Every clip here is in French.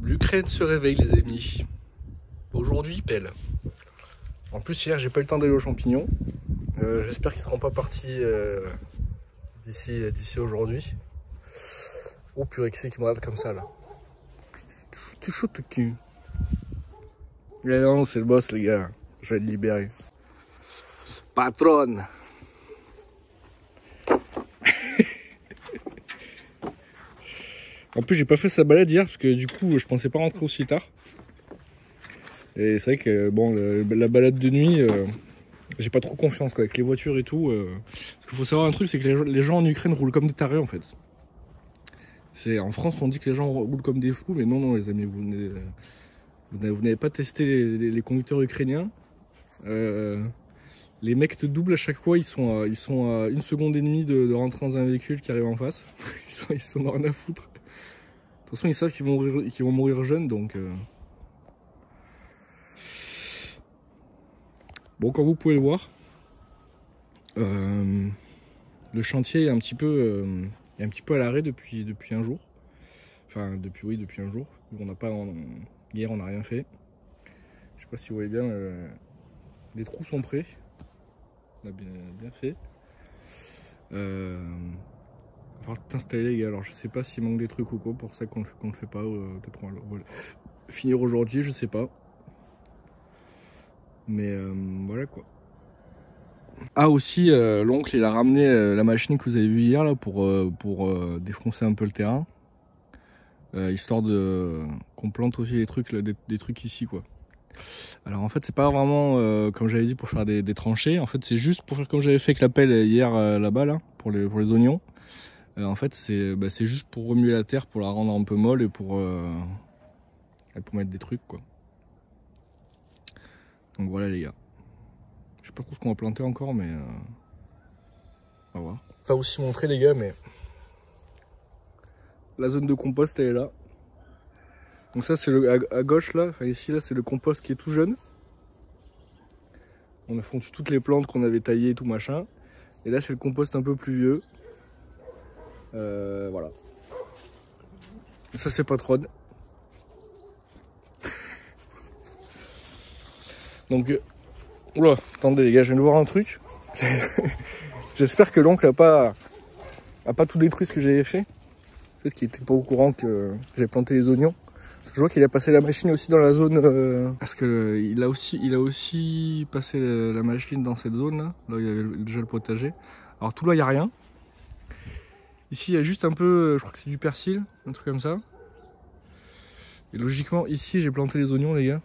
L'Ukraine se réveille les amis. Aujourd'hui il pèle. En plus hier j'ai pas eu le temps d'aller aux champignons. J'espère qu'ils seront pas partis d'ici aujourd'hui. Oh purée, qui c'est qui me regarde comme ça là? Tu chaud de cul. Mais non, c'est le boss les gars. Je vais le libérer. Patronne. En plus j'ai pas fait sa balade hier parce que du coup je pensais pas rentrer aussi tard. Et c'est vrai que bon la balade de nuit j'ai pas trop confiance quoi, avec les voitures et tout. Parce qu'il faut savoir un truc, c'est que les gens en Ukraine roulent comme des tarés en fait. En France on dit que les gens roulent comme des fous, mais non les amis, vous n'avez pas testé les conducteurs ukrainiens. Les mecs te doublent à chaque fois, ils sont à 1 seconde et demie de rentrer dans un véhicule qui arrive en face. Ils sont dans rien à foutre. De toute façon, ils savent qu'ils vont mourir jeunes, donc... Bon, comme vous pouvez le voir, le chantier est un petit peu à l'arrêt depuis un jour. Enfin, depuis un jour. Hier, on n'a rien fait. Je sais pas si vous voyez bien, les trous sont prêts. On a bien fait. Il va falloir tout installer les gars. Alors je sais pas s'il manque des trucs ou quoi, pour ça qu'on le fait pas. Peut-être on va finir aujourd'hui, je sais pas. Mais voilà quoi. Ah aussi, l'oncle il a ramené la machine que vous avez vue hier là pour défoncer un peu le terrain. Histoire qu'on plante aussi des trucs ici quoi. Alors en fait c'est pas vraiment comme j'avais dit pour faire des tranchées, en fait c'est juste pour faire comme j'avais fait avec la pelle hier là-bas là, pour les oignons. En fait c'est juste pour remuer la terre, pour la rendre un peu molle et pour mettre des trucs quoi. Donc voilà les gars. Je sais pas trop ce qu'on va planter encore mais on va voir. Pas aussi montrer les gars mais la zone de compost elle est là. Donc ça c'est à gauche là, enfin ici là c'est le compost qui est tout jeune. On a fondu toutes les plantes qu'on avait taillées et tout machin. Et là c'est le compost un peu plus vieux. Voilà. Et ça c'est Patronne. Donc oula, attendez les gars, je viens de voir un truc. J'espère que l'oncle a pas tout détruit ce que j'avais fait. Parce qu'il était pas au courant que j'avais planté les oignons. Je vois qu'il a passé la machine aussi dans la zone parce que il a aussi passé la machine dans cette zone là où il y avait déjà le potager. Alors tout là il n'y a rien. Ici il y a juste un peu, je crois que c'est du persil, un truc comme ça. Et logiquement ici j'ai planté les oignons les gars.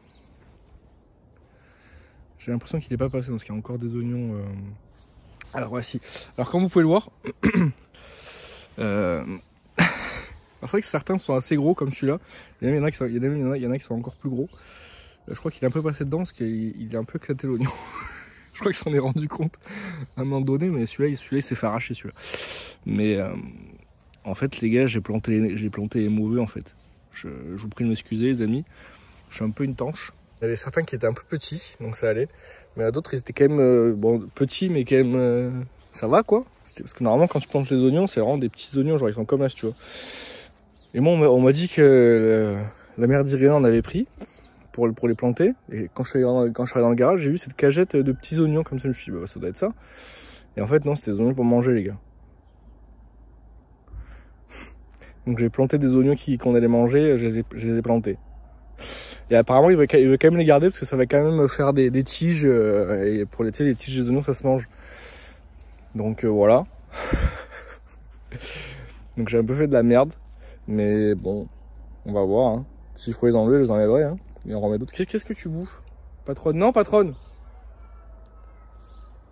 J'ai l'impression qu'il n'est pas passé parce qu'il y a encore des oignons. Alors voici. Alors comme vous pouvez le voir, c'est vrai que certains sont assez gros comme celui-là. Il y en a qui sont encore plus gros. Je crois qu'il est un peu passé dedans parce qu'il est un peu éclaté l'oignon. Je crois qu'il s'en est rendu compte à un moment donné, mais celui-là il s'est fait arracher celui-là. Mais en fait les gars, j'ai planté les mauvais en fait. Je vous prie de m'excuser les amis. Je suis un peu une tanche. Il y avait certains qui étaient un peu petits, donc ça allait. Mais d'autres ils étaient quand même petits, mais quand même ça va quoi. Parce que normalement quand tu plantes les oignons, c'est vraiment des petits oignons, genre ils sont comme là, tu vois. Et moi on m'a dit que la mère d'Irina en avait pris pour les planter. Et quand je suis allé dans le garage, j'ai vu cette cagette de petits oignons comme ça. Je me suis dit bah, ça doit être ça. Et en fait non, c'était des oignons pour manger les gars. Donc j'ai planté des oignons qu'on allait manger, je les ai plantés. Et apparemment il veut quand même les garder parce que ça va quand même faire des tiges. Et pour les tiges des oignons ça se mange. Donc voilà. Donc j'ai un peu fait de la merde. Mais bon, on va voir. Hein. S'il faut les enlever, je les enlèverai. Hein. Et on remet d'autres. Qu'est-ce que tu bouffes? Patronne? Non, patronne!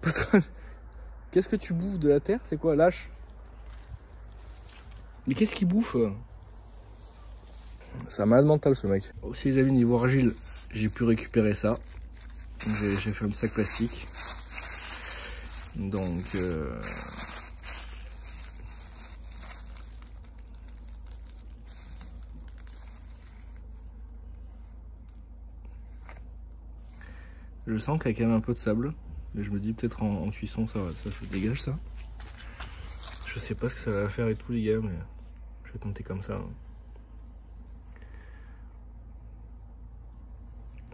Patronne! Qu'est-ce que tu bouffes de la terre? C'est quoi? Lâche! Mais qu'est-ce qu'il bouffe? C'est un malade mental ce mec. Aussi les amis, niveau argile, j'ai pu récupérer ça. J'ai fait un sac plastique. Donc... je sens qu'il y a quand même un peu de sable, mais je me dis peut-être en cuisson ça se dégage ça. Je sais pas ce que ça va faire et tout les gars, mais je vais tenter comme ça. Hein.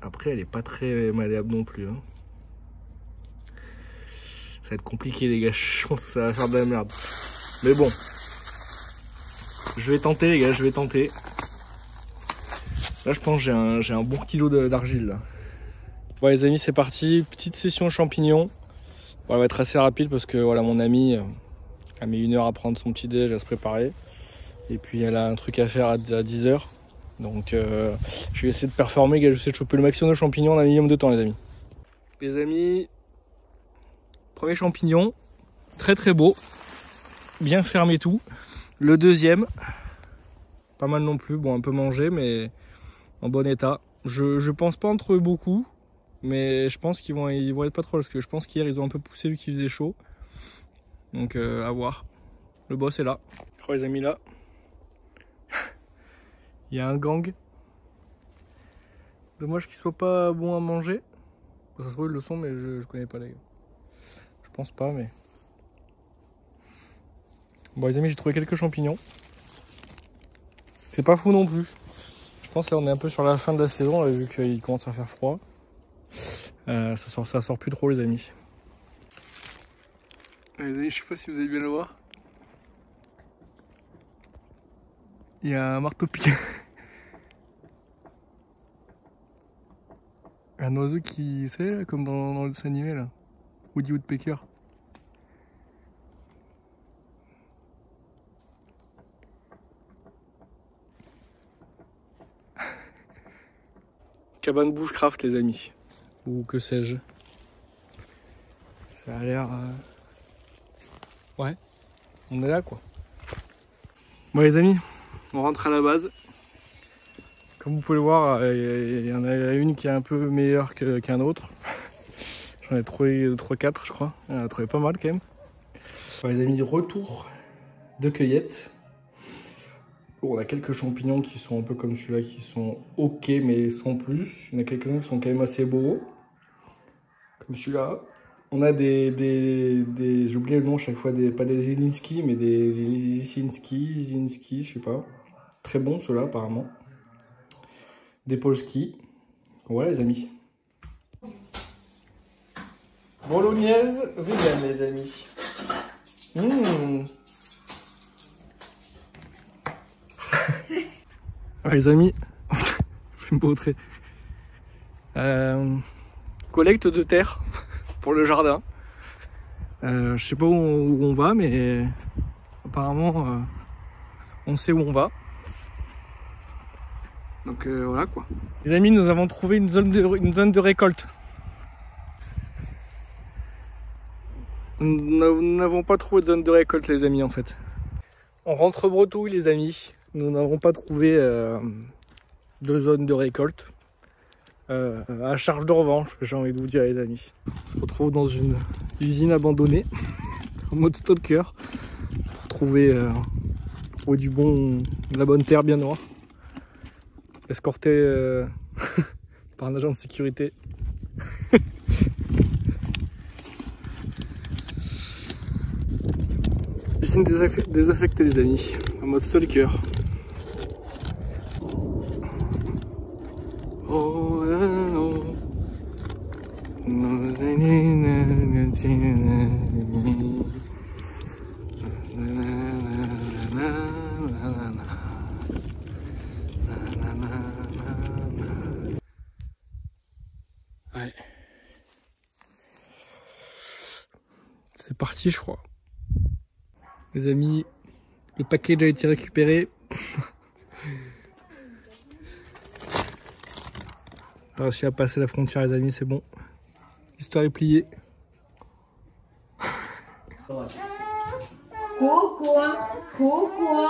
Après, elle est pas très malléable non plus. Hein. Ça va être compliqué, les gars. Je pense que ça va faire de la merde. Mais bon. Je vais tenter, les gars. Je vais tenter. Là, je pense que j'ai un bon kilo d'argile, là. Bon, les amis, c'est parti. Petite session champignons. Bon, elle va être assez rapide parce que voilà, mon ami a mis 1 heure à prendre son petit déj, à se préparer. Et puis, elle a un truc à faire à 10 h. Donc, je vais essayer de performer. Je vais essayer de choper le maximum de champignons en un minimum de temps, les amis. Les amis, premier champignon. Très très beau. Bien fermé tout. Le deuxième. Pas mal non plus. Bon, un peu mangé, mais en bon état. Je pense pas en trouver beaucoup. Mais je pense qu'ils vont être pas trop, parce que je pense qu'hier ils ont un peu poussé vu qu'il faisait chaud. Donc à voir. Le boss est là. Je crois les amis là. Il y a un gang. Dommage qu'ils soient pas bons à manger. Ça se trouve ils le sont, mais je connais pas les gars. Je pense pas, mais. Bon les amis, j'ai trouvé quelques champignons. C'est pas fou non plus. Je pense là on est un peu sur la fin de la saison là, vu qu'il commence à faire froid. Ça sort plus trop les amis. Les amis, je sais pas si vous allez bien le voir. Il y a un marteau-piqueur. Un oiseau qui, vous savez, là, comme dans le dessin animé là. Woody Woodpecker. Cabane bushcraft les amis. Ou que sais-je. Ça a l'air... Ouais, on est là quoi. Bon les amis, on rentre à la base. Comme vous pouvez le voir, il y en a une qui est un peu meilleure qu'un autre. J'en ai trouvé 3-4 je crois. On a trouvé pas mal quand même. Bon, les amis, retour de cueillette. Bon, on a quelques champignons qui sont un peu comme celui-là, qui sont ok mais sans plus. Il y en a quelques-uns qui sont quand même assez beaux. Comme celui-là. On a j'ai oublié le nom chaque fois, pas des Zielinski, mais des Zinski, je sais pas. Très bon ceux-là apparemment. Des Polski. Voilà les amis. Bolognaise vegan les amis. Ah, les amis, je vais me montrer. Collecte de terre pour le jardin. Je sais pas où on va, mais apparemment on sait où on va. Donc voilà quoi. Les amis, nous avons trouvé une zone de récolte. Nous n'avons pas trouvé de zone de récolte les amis en fait. On rentre bretouille les amis. Nous n'avons pas trouvé de zone de récolte. À charge de revanche, j'ai envie de vous dire les amis. On se retrouve dans une usine abandonnée en mode stalker pour trouver de la bonne terre bien noire, escorté par un agent de sécurité. Usine désaffectée les amis, en mode stalker. Oh, oh. Ouais. C'est parti je crois. Les amis, le package a été récupéré. J'ai réussi à passer la frontière les amis, c'est bon. L'histoire est pliée. Coucou, coucou.